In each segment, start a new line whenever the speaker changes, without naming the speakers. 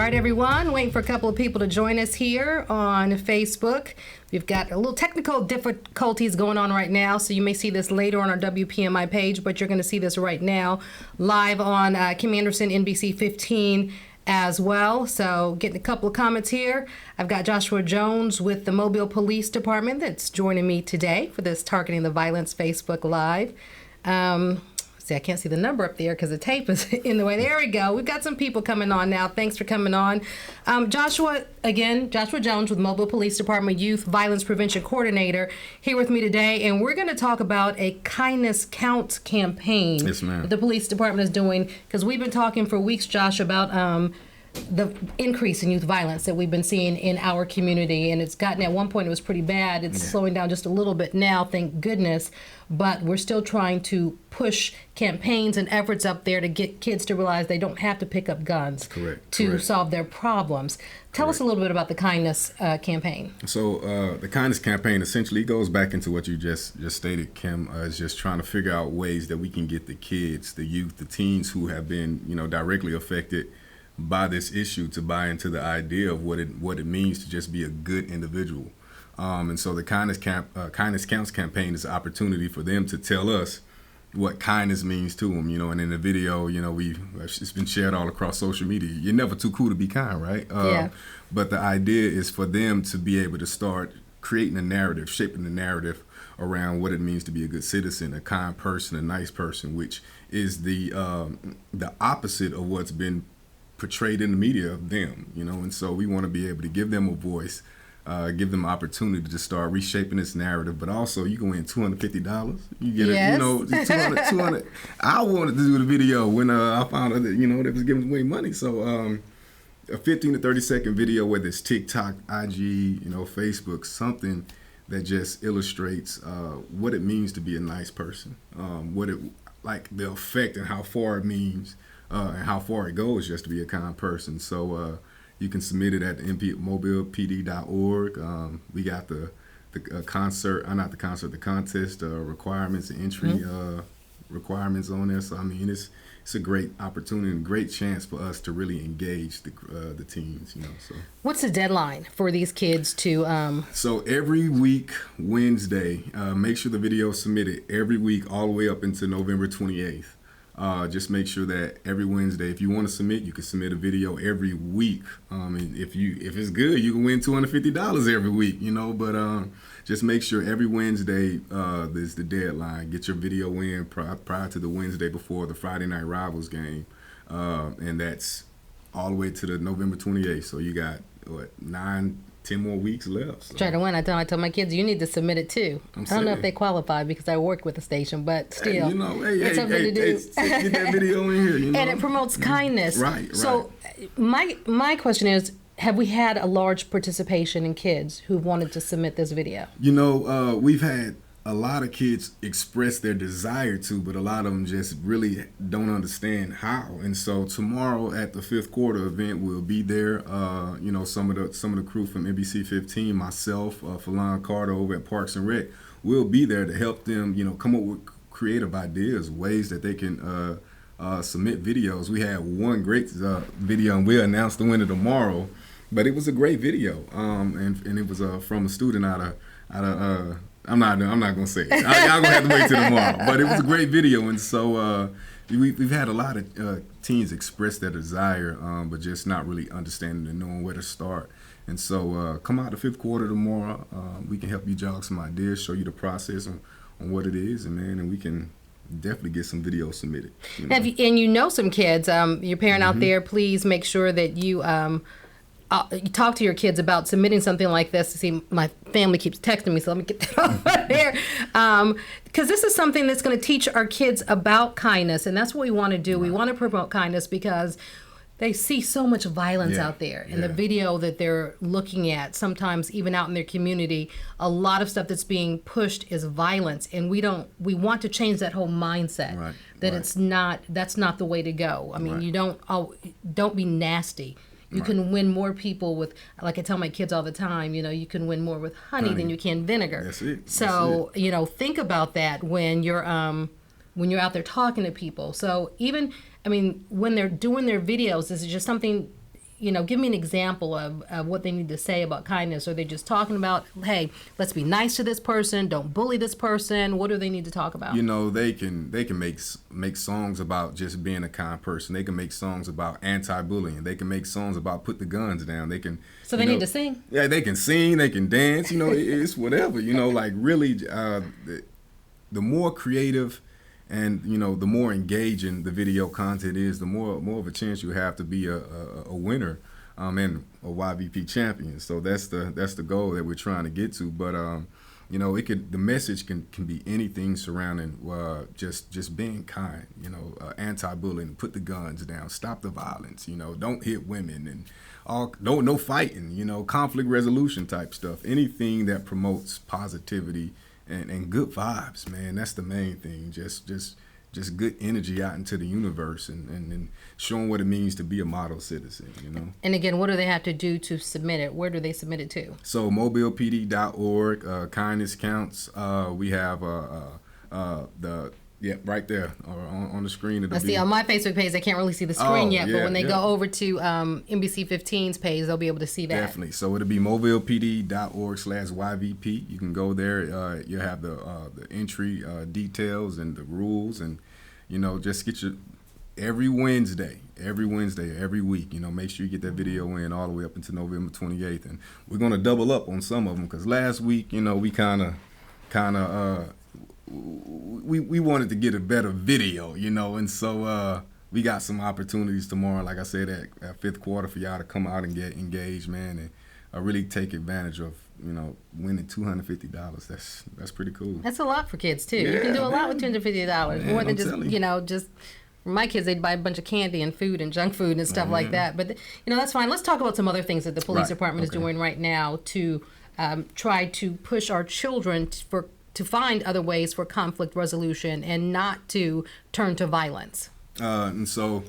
right, everyone, waiting for a couple of people to join us here on Facebook. We've got a little technical difficulties going on right now, so you may see this later on our WPMI page, but you're going to see this right now live on Kim Anderson, NBC 15 as well. So getting a couple of comments here. I've got Joshua Jones with the Mobile Police Department that's joining me today for this Targeting the Violence Facebook Live. See, I can't see the number up there because the tape is in the way. There we go. We've got some people coming on now. Thanks for coming on. Joshua Jones with Mobile Police Department Youth Violence Prevention Coordinator here with me today. And we're going to talk about a Kindness Counts campaign that the police department is doing, because we've been talking for weeks, Josh, about the increase in youth violence that we've been seeing in our community. And it's gotten, at one point it was pretty bad. It's slowing down just a little bit now, thank goodness. But we're still trying to push campaigns and efforts up there to get kids to realize they don't have to pick up guns to solve their problems. Tell us a little bit about the Kindness campaign. So
the Kindness campaign essentially goes back into what you just stated, Kim, is just trying to figure out ways that we can get the kids, the youth, the teens who have been, directly affected by this issue to buy into the idea of what it means to just be a good individual. And so the Kindness Counts campaign is an opportunity for them to tell us what kindness means to them, and in the video, it's been shared all across social media. You're never too cool to be kind, right? But the idea is for them to be able to start creating a narrative, shaping the narrative around what it means to be a good citizen, a kind person, a nice person, which is the opposite of what's been portrayed in the media of them, and so we want to be able to give them a voice, give them opportunity to start reshaping this narrative. But also, you can win $250. You get it, 200. I wanted to do the video when I found out that they was giving away money. So a 15 to 30 second video, whether it's TikTok, IG, Facebook, something that just illustrates what it means to be a nice person, what it the effect and how far it means. And how far it goes just to be a kind person. So you can submit it at mobilepd.org. We got the contest requirements and entry requirements on there. So it's a great opportunity and great chance for us to really engage the teens. So
what's the deadline for these kids to?
So every week Wednesday, make sure the video is submitted every week all the way up until November 28th. Just make sure that every Wednesday, if you want to submit, you can submit a video every week. And if it's good, you can win $250 every week, But just make sure every Wednesday is the deadline. Get your video in prior to the Wednesday before the Friday Night Rivals game, and that's all the way to the November 28th. So you got 10 more weeks left. So.
Try to win. I tell my kids, you need to submit it too. I don't know if they qualify because I work with the station, but still, it's something to do.
Get that video in here,
And it promotes kindness.
Right.
So my question is, have we had a large participation in kids who wanted to submit this video?
We've had a lot of kids express their desire to, but a lot of them just really don't understand how. And so tomorrow at the fifth quarter event, we'll be there. Some of the crew from NBC 15, myself, Falon Carter over at Parks and Rec, we'll be there to help them, come up with creative ideas, ways that they can submit videos. We had one great video, and we'll announce the winner tomorrow. But it was a great video, and it was from a student out of I'm not gonna say it. Y'all gonna have to wait till tomorrow. But it was a great video, and so we've had a lot of teens express their desire, but just not really understanding and knowing where to start. And so come out the fifth quarter tomorrow. We can help you jog some ideas, show you the process on what it is, and we can definitely get some videos submitted.
And some kids. Your parent out there, please make sure that you talk to your kids about submitting something like this. See, my family keeps texting me, so let me get that off there. Because this is something that's going to teach our kids about kindness, and that's what we want to do. Right. We want to promote kindness because they see so much violence out there. And the video that they're looking at, sometimes even out in their community, a lot of stuff that's being pushed is violence. And we want to change that whole mindset that that's not the way to go. I mean, you don't be nasty. You can win more people with, like I tell my kids all the time, you can win more with honey than you can vinegar.
That's it.
So, think about that when you're out there talking to people. So even, when they're doing their videos, this is just something give me an example of what they need to say about kindness. Are they just talking about, hey, let's be nice to this person, don't bully this person? What do they need to talk about?
They can make songs about just being a kind person. They can make songs about anti-bullying. They can make songs about put the guns down. They can.
So they need to sing?
Yeah, they can sing. They can dance. It's whatever. Like really, the more creative and the more engaging the video content is, the more of a chance you have to be a winner and a YVP champion. So that's the goal that we're trying to get to. But the message can be anything surrounding just being kind. Anti-bullying, put the guns down, stop the violence. Don't hit women and no fighting. Conflict resolution type stuff. Anything that promotes positivity and good vibes, man. That's the main thing. Just good energy out into the universe and showing what it means to be a model citizen,
And again, what do they have to do to submit it? Where do they submit it to?
So mobilepd.org, kindness counts. We have right there on the screen.
I see on my Facebook page, I can't really see the screen yet, but when they go over to NBC 15's page, they'll be able to see that.
Definitely. So it'll be mobilepd.org/YVP. You can go there. You'll have the entry details and the rules, and just get your every Wednesday, every week. Make sure you get that video in all the way up until November 28th, and we're gonna double up on some of them because last week, we kind of. We wanted to get a better video, and so we got some opportunities tomorrow, like I said, at fifth quarter for y'all to come out and get engaged, man, and really take advantage of, winning $250. That's pretty cool.
That's a lot for kids too. You can do a lot with $250, more than just my kids, they'd buy a bunch of candy and food and junk food and stuff like that. But that's fine. Let's talk about some other things that the police department is doing right now to try to push our children to find other ways for conflict resolution and not to turn to violence.
And so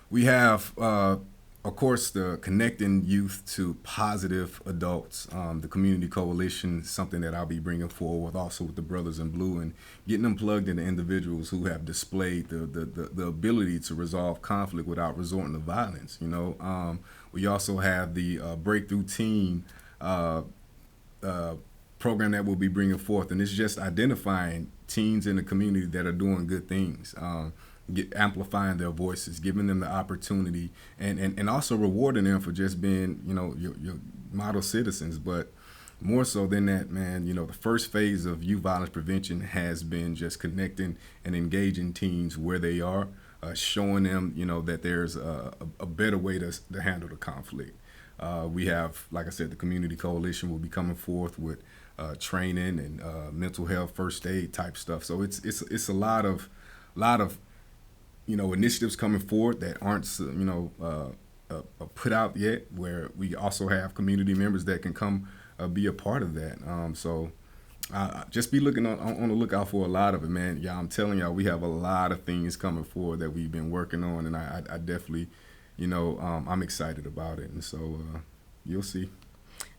we have, of course, the Connecting Youth to Positive Adults. The Community Coalition is something that I'll be bringing forward also with the Brothers in Blue and getting them plugged into individuals who have displayed the ability to resolve conflict without resorting to violence. We also have the Breakthrough Teen program that we'll be bringing forth, and it's just identifying teens in the community that are doing good things, amplifying their voices, giving them the opportunity, and also rewarding them for just being, your model citizens. But more so than that, man, the first phase of youth violence prevention has been just connecting and engaging teens where they are, showing them, that there's a better way to handle the conflict. We have, like I said, the Community Coalition will be coming forth with training and mental health, first aid type stuff. So it's a lot of initiatives coming forward that aren't put out yet. Where we also have community members that can come be a part of that. So just be looking on the lookout for a lot of it, man. Yeah, I'm telling y'all, we have a lot of things coming forward that we've been working on, and I definitely, I'm excited about it, and so you'll see.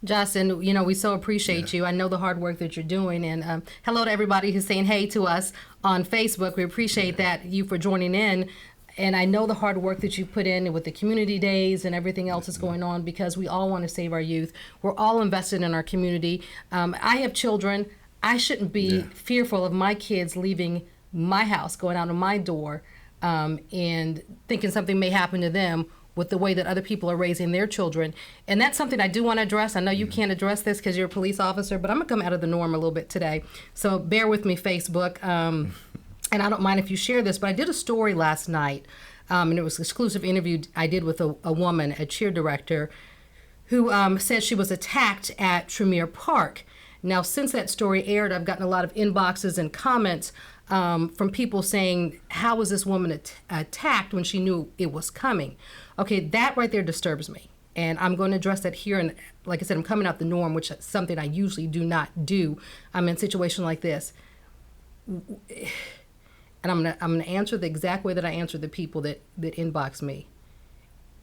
Justin, we so appreciate you. I know the hard work that you're doing. And hello to everybody who's saying hey to us on Facebook. We appreciate that, you for joining in. And I know the hard work that you put in with the community days and everything else that's going on, because we all want to save our youth. We're all invested in our community. I have children. I shouldn't be fearful of my kids leaving my house, going out of my door, and thinking something may happen to them with the way that other people are raising their children. And that's something I do want to address. I know you can't address this because you're a police officer, but I'm going to come out of the norm a little bit today. So bear with me, Facebook. And I don't mind if you share this, but I did a story last night, and it was an exclusive interview I did with a woman, a cheer director, who said she was attacked at Tremere Park. Now, since that story aired, I've gotten a lot of inboxes and comments from people saying, how was this woman attacked when she knew it was coming? Okay, that right there disturbs me. And I'm going to address that here. And like I said, I'm coming out the norm, which is something I usually do not do. I'm in a situation like this. And I'm gonna answer the exact way that I answer the people that inbox me.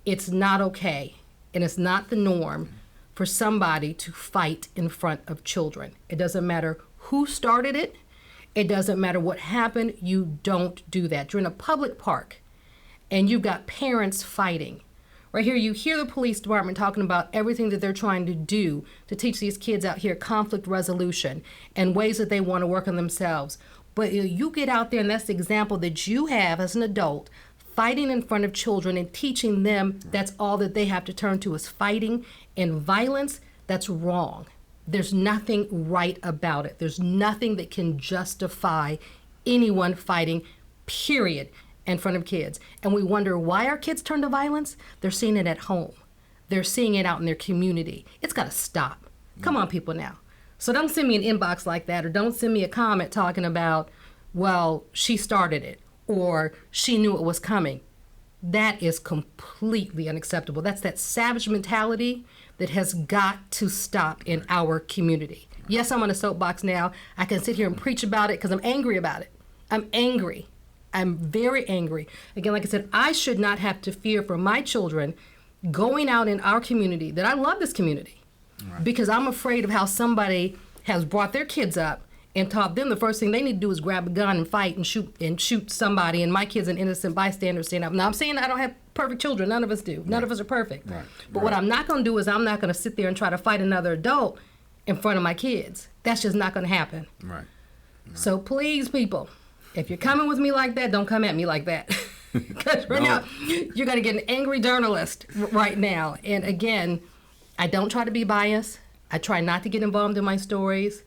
It's not okay, and it's not the norm for somebody to fight in front of children. It doesn't matter who started it. It doesn't matter what happened. You don't do that. You're in a public park, and you've got parents fighting, Right here, you hear the police department talking about everything that they're trying to do to teach these kids out here conflict resolution and ways that they want to work on themselves. But you get out there, and that's the example that you have as an adult, fighting in front of children and teaching them that's all that they have to turn to is fighting and violence. That's wrong. There's nothing right about it. There's nothing that can justify anyone fighting, period, in front of kids. And we wonder why our kids turn to violence. They're seeing it at home. They're seeing it out in their community. It's got to stop. Come on, people now. So don't send me an inbox like that, or don't send me a comment talking about, well, she started it, or she knew it was coming. That is completely unacceptable. That's that savage mentality that has got to stop in our community. Yes, I'm on a soapbox now. I can sit here and preach about it because I'm angry about it. I'm angry. I'm very angry. Again, like I said, I should not have to fear for my children going out in our community, that I love this community, because I'm afraid of how somebody has brought their kids up and taught them the first thing they need to do is grab a gun and fight and shoot somebody, and my kid's an innocent bystander standing up. Now, I'm saying I don't have perfect children. None of us do. None of us are perfect. But what I'm not going to do is I'm not going to sit there and try to fight another adult in front of my kids. That's just not going to happen. So please, people, if you're coming with me like that, don't come at me like that. Because right now, you're going to get an angry journalist right now. And again, I don't try to be biased. I try not to get involved in my stories.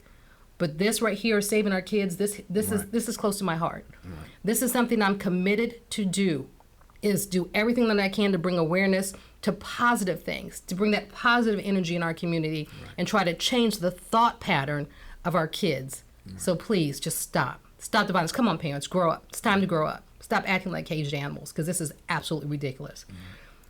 But this right here, saving our kids, this is close to my heart. This is something I'm committed to do, is do everything that I can to bring awareness to positive things, to bring that positive energy in our community and try to change the thought pattern of our kids. So please, just stop. Stop the violence. Come on, parents, grow up. It's time to grow up. Stop acting like caged animals, because this is absolutely ridiculous.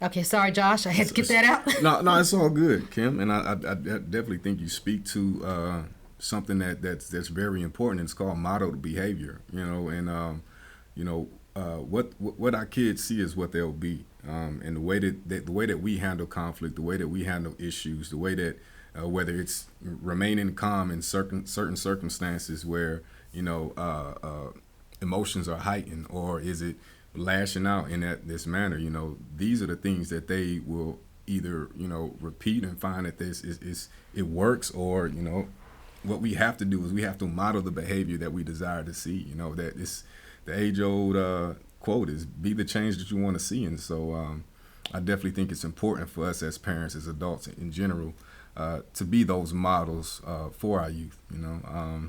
Okay, sorry, Josh. I had to get that out.
No, it's all good, Kim. And I definitely think you speak to something that's very important. It's called modeled behavior. And what our kids see is what they'll be. And the way that we handle conflict, the way that we handle issues, the way that whether it's remaining calm in certain circumstances where emotions are heightened, or is it lashing out in this manner? These are the things that they will either repeat and find that it works, or what we have to do is we have to model the behavior that we desire to see. That it's the age-old quote is, be the change that you want to see. And so I definitely think it's important for us as parents, as adults in general, to be those models for our youth.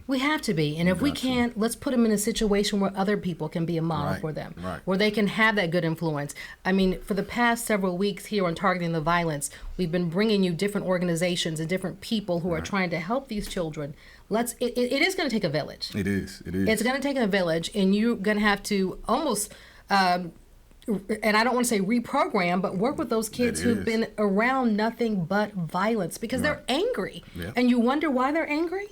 We have to be, and if we can't, let's put them in a situation where other people can be a model for them, where they can have that good influence. I mean, for the past several weeks here on Targeting the Violence, we've been bringing you different organizations and different people who are trying to help these children. It is going to take a village.
It is.
It's going to take a village, and you're going to have to almost and I don't want to say reprogram, but work with those kids who've been around nothing but violence, because they're angry. And you wonder why they're angry?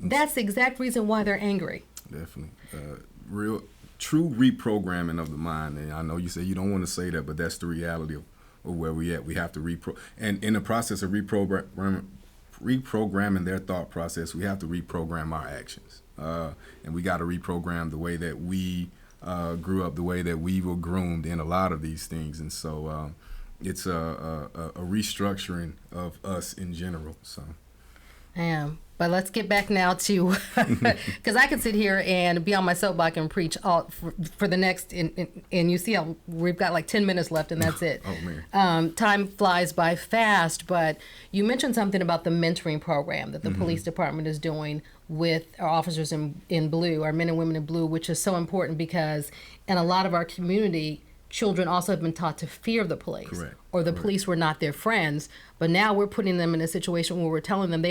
That's the exact reason why they're angry.
Definitely. Real, true reprogramming of the mind. And I know you say you don't want to say that, but that's the reality of where we at. We have to and in the process of reprogramming their thought process, we have to reprogram our actions. And we got to reprogram the way that we grew up, the way that we were groomed in a lot of these things. And so it's a restructuring of us in general. So.
But let's get back now to, because I can sit here and be on my soapbox and preach all for the next, and you see how we've got like 10 minutes left, and that's it.
Oh, man.
Time flies by fast, but you mentioned something about the mentoring program that the police department is doing with our officers in blue, our men and women in blue, which is so important because in a lot of our community, children also have been taught to fear the police, or the police were not their friends. But now we're putting them in a situation where we're telling them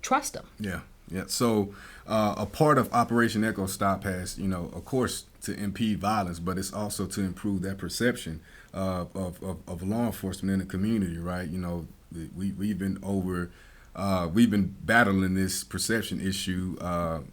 trust them. Yeah.
So a part of Operation Echo Stop has, of course, to impede violence, but it's also to improve that perception of law enforcement in the community, right? We've been battling this perception issue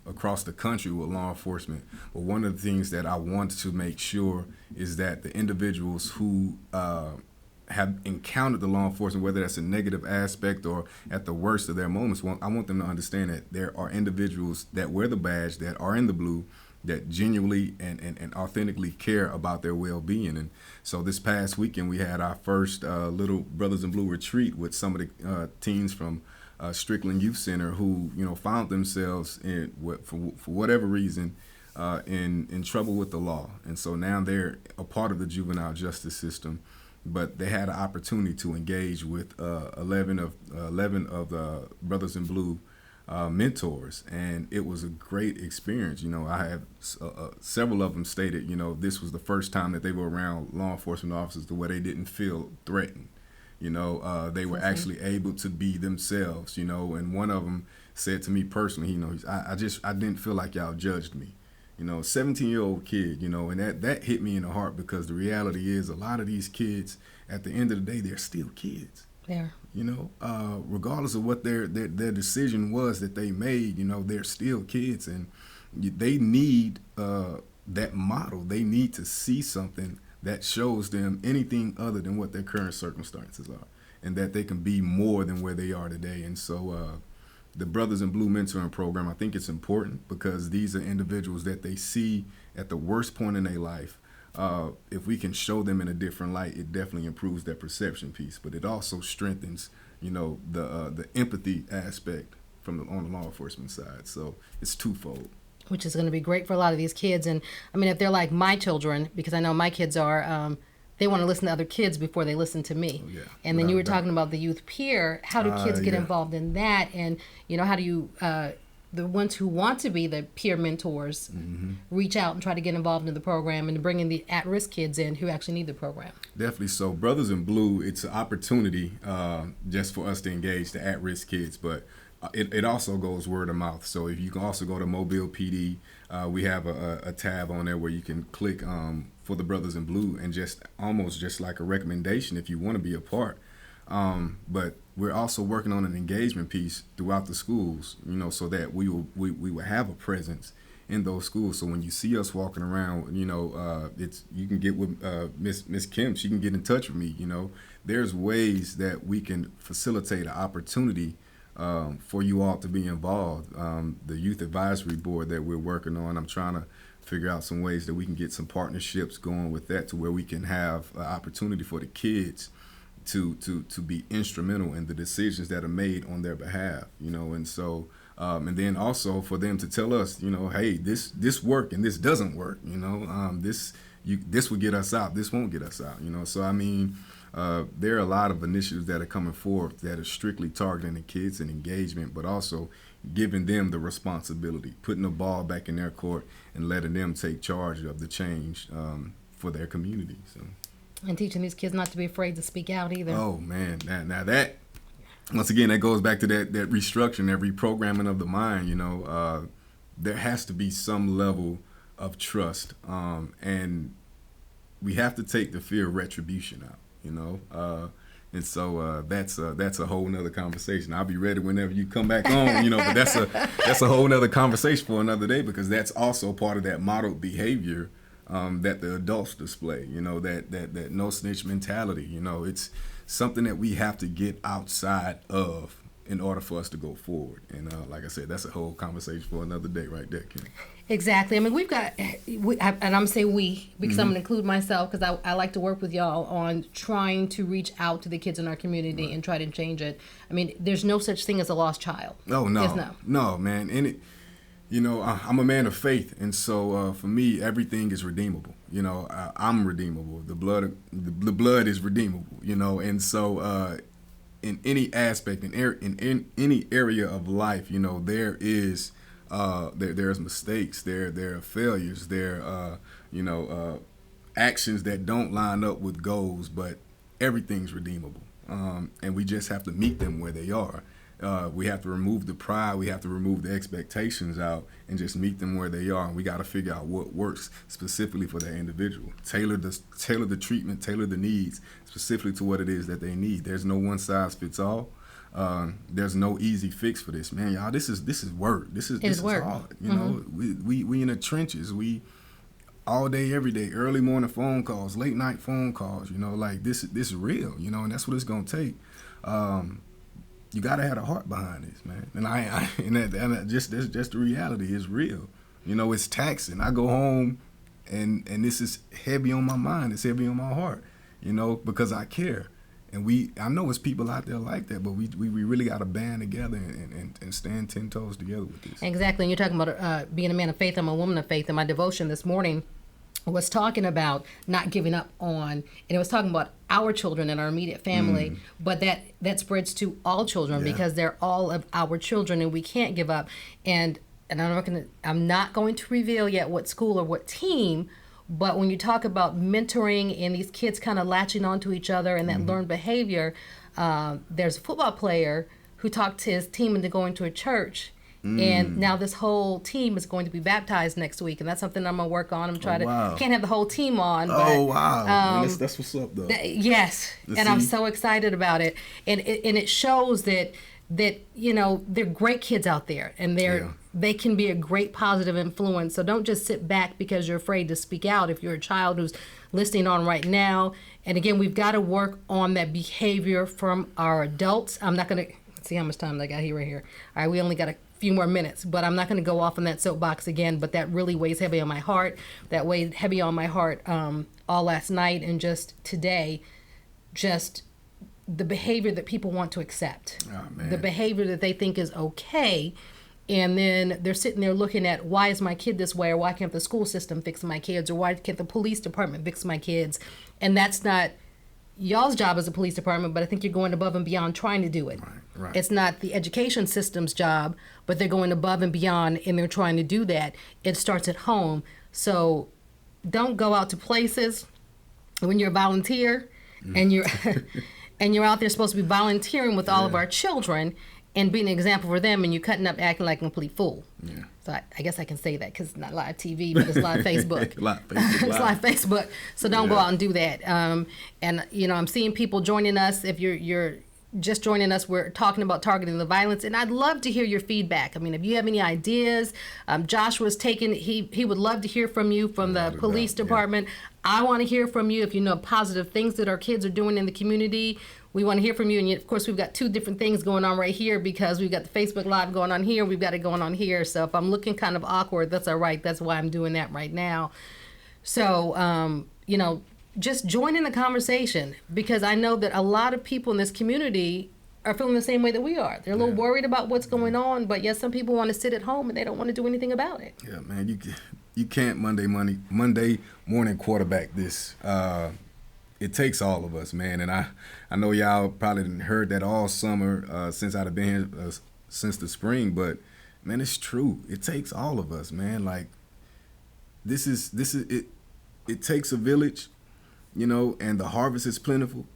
across the country with law enforcement. But one of the things that I want to make sure is that the individuals who have encountered the law enforcement, whether that's a negative aspect or at the worst of their moments, I want them to understand that there are individuals that wear the badge, that are in the blue, that genuinely and authentically care about their well-being. And so this past weekend we had our first little Brothers in Blue retreat with some of the teens from Strickland Youth Center who found themselves for whatever reason in trouble with the law, and so now they're a part of the juvenile justice system. But they had an opportunity to engage with 11 of the Brothers in Blue mentors, and it was a great experience. I have several of them stated, this was the first time that they were around law enforcement officers to where they didn't feel threatened. They were actually able to be themselves. And one of them said to me personally, I didn't feel like y'all judged me. 17-year-old kid, and that hit me in the heart, because the reality is a lot of these kids, at the end of the day, they're still kids.
Yeah.
Regardless of what their decision was that they made, they're still kids, and they need that model. They need to see something that shows them anything other than what their current circumstances are, and that they can be more than where they are today. And so the Brothers in Blue mentoring program, I think it's important because these are individuals that they see at the worst point in their life. If we can show them in a different light, it definitely improves their perception piece, but it also strengthens, the empathy aspect on the law enforcement side. So it's twofold.
Which is going to be great for a lot of these kids. And I mean, if they're like my children, because I know my kids are, they want to listen to other kids before they listen to me.
Oh, yeah.
And then you were talking about the youth peer. How do kids get involved in that? And, how do you, the ones who want to be the peer mentors, reach out and try to get involved in the program and bringing the at-risk kids in who actually need the program?
Definitely. So Brothers in Blue, it's an opportunity just for us to engage the at-risk kids, but it also goes word of mouth. So if you can also go to Mobile PD, we have a tab on there where you can click for the Brothers in Blue, and just like a recommendation if you want to be a part. But we're also working on an engagement piece throughout the schools, so that we will have a presence in those schools. So when you see us walking around, you can get with Miss Kim. She can get in touch with me. There's ways that we can facilitate an opportunity for you all to be involved. The Youth Advisory Board that we're working on, I'm trying to figure out some ways that we can get some partnerships going with that, to where we can have an opportunity for the kids to be instrumental in the decisions that are made on their behalf, and so and then also for them to tell us, hey, this work and this doesn't work, this will get us out, this won't get us out, so I mean, there are a lot of initiatives that are coming forth that are strictly targeting the kids and engagement, but also giving them the responsibility, putting the ball back in their court and letting them take charge of the change for their community. So.
And teaching these kids not to be afraid to speak out either.
Oh, man. Now that, once again, that goes back to that restructuring, that reprogramming of the mind. There has to be some level of trust, and we have to take the fear of retribution out. And so that's a whole nother conversation. I'll be ready whenever you come back on, but that's a whole nother conversation for another day, because that's also part of that modeled behavior that the adults display, that no snitch mentality. It's something that we have to get outside of in order for us to go forward. And like I said, that's a whole conversation for another day right there, Kim.
Exactly. I mean, and I'm going to say we, because I'm going to include myself, because I like to work with y'all on trying to reach out to the kids in our community and try to change it. I mean, there's no such thing as a lost child.
Oh, no. No, man. And I'm a man of faith, and so for me, everything is redeemable. I'm redeemable. The blood is redeemable. And so in any aspect, in any area of life, there is there's mistakes, there are failures, there are actions that don't line up with goals, but everything's redeemable, and we just have to meet them where they are. We have to remove the pride, we have to remove the expectations out, and just meet them where they are. And we got to figure out what works specifically for that individual. Tailor the treatment, tailor the needs specifically to what it is that they need. There's no one size fits all. There's no easy fix for this, man. Y'all, this is work. This is hard. We in the trenches. We all day, every day, early morning phone calls, late night phone calls. Like this is real. And that's what it's gonna take. You gotta have a heart behind this, man. And that's just the reality. It's real. You know, it's taxing. I go home and this is heavy on my mind. It's heavy on my heart, you know, because I care. And I know it's people out there like that, but we really got to band together and stand 10 toes together with this.
Exactly. And you're talking about being a man of faith. I'm a woman of faith. And my devotion this morning was talking about not giving up on, and it was talking about our children and our immediate family, but that spreads to all children because they're all of our children, and we can't give up. And I'm not going to reveal yet what school or what team. But when you talk about mentoring and these kids kind of latching onto each other and that learned behavior, there's a football player who talked his team into going to a church. And now this whole team is going to be baptized next week. And that's something I'm going to work on. I'm trying can't have the whole team on. But,
That's what's up, though.
Yes. I'm so excited about it. And it shows that you know, they're great kids out there, and they can be a great positive influence. So don't just sit back because you're afraid to speak out. If you're a child who's listening on right now, and again, we've got to work on that behavior from our adults. I'm not going to see how much time I got here right here. All right, we only got a few more minutes, but I'm not going to go off on that soapbox again. But that really weighs heavy on my heart. That weighed heavy on my heart all last night and just today. Just the behavior that people want to accept, the behavior that they think is okay, and then they're sitting there looking at, why is my kid this way, or why can't the school system fix my kids, or why can't the police department fix my kids? And that's not y'all's job as a police department, but I think you're going above and beyond trying to do it.
Right.
It's not the education system's job, but they're going above and beyond, and they're trying to do that. It starts at home. So don't go out to places when you're a volunteer and you're and you're out there supposed to be volunteering with all of our children and being an example for them, and you're cutting up acting like a complete fool. Yeah. So I guess I can say that because it's not live TV, but it's live Facebook. It's live Facebook. So don't go out and do that. And, you know, I'm seeing people joining us. If you're just joining us, we're talking about targeting the violence, and I'd love to hear your feedback. I mean, if you have any ideas, Joshua's taken, he would love to hear from you from the police department. I want to hear from you if you know positive things that our kids are doing in the community. We want to hear from you. And of course, we've got two different things going on right here because we've got the Facebook Live going on here. We've got it going on here. So if I'm looking kind of awkward, that's all right. That's why I'm doing that right now. So, you know, just join in the conversation, because I know that a lot of people in this community are feeling the same way that we are. They're a little worried about what's going on, but yet some people want to sit at home and they don't want to do anything about it.
Yeah, man, you can't Monday morning quarterback this. It takes all of us, man, and I know y'all probably didn't heard that all summer since I've been here since the spring, but man, it's true. It takes all of us, man. Like this is it. It takes a village, you know, and the harvest is plentiful,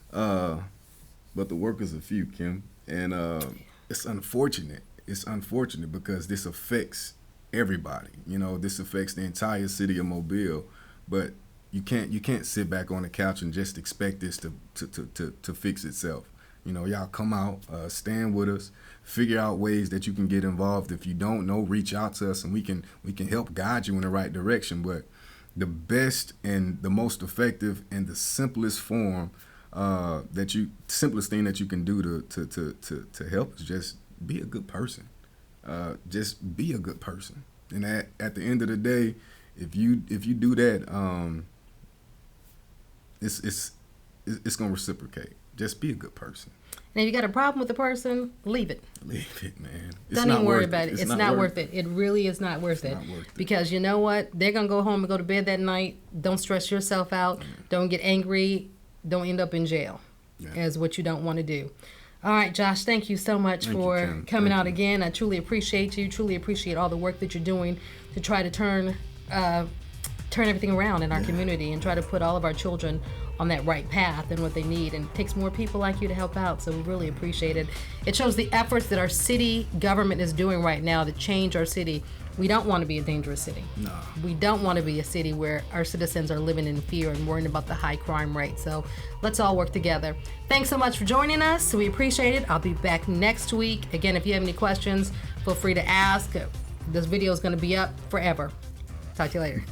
but the workers are few, Kim, and it's unfortunate. It's unfortunate because this affects everybody. You know, this affects the entire city of Mobile, but you can't sit back on the couch and just expect this to fix itself. You know, y'all come out, stand with us, figure out ways that you can get involved. If you don't know, reach out to us and we can help guide you in the right direction. But the best and the most effective and the simplest form simplest thing that you can do to help is just be a good person. Just be a good person. And at the end of the day, if you do that, it's gonna reciprocate. Just be a good person.
And if you got a problem with the person, leave it.
Leave it, man.
Don't even worry about it. It's not worth it. It really is not worth it. Because you know what? They're gonna go home and go to bed that night. Don't stress yourself out. Don't get angry. Don't end up in jail. As what you don't want to do. All right, Josh, thank you so much for coming out again. I truly appreciate you. Truly appreciate all the work that you're doing to try to turn everything around in our community and try to put all of our children on that right path and what they need. And it takes more people like you to help out, so we really appreciate it. It shows the efforts that our city government is doing right now to change our city. We don't want to be a dangerous city. No. We don't want to be a city where our citizens are living in fear and worrying about the high crime rate. So let's all work together. Thanks so much for joining us. We appreciate it. I'll be back next week. Again, if you have any questions, feel free to ask. This video is going to be up forever. Talk to you later.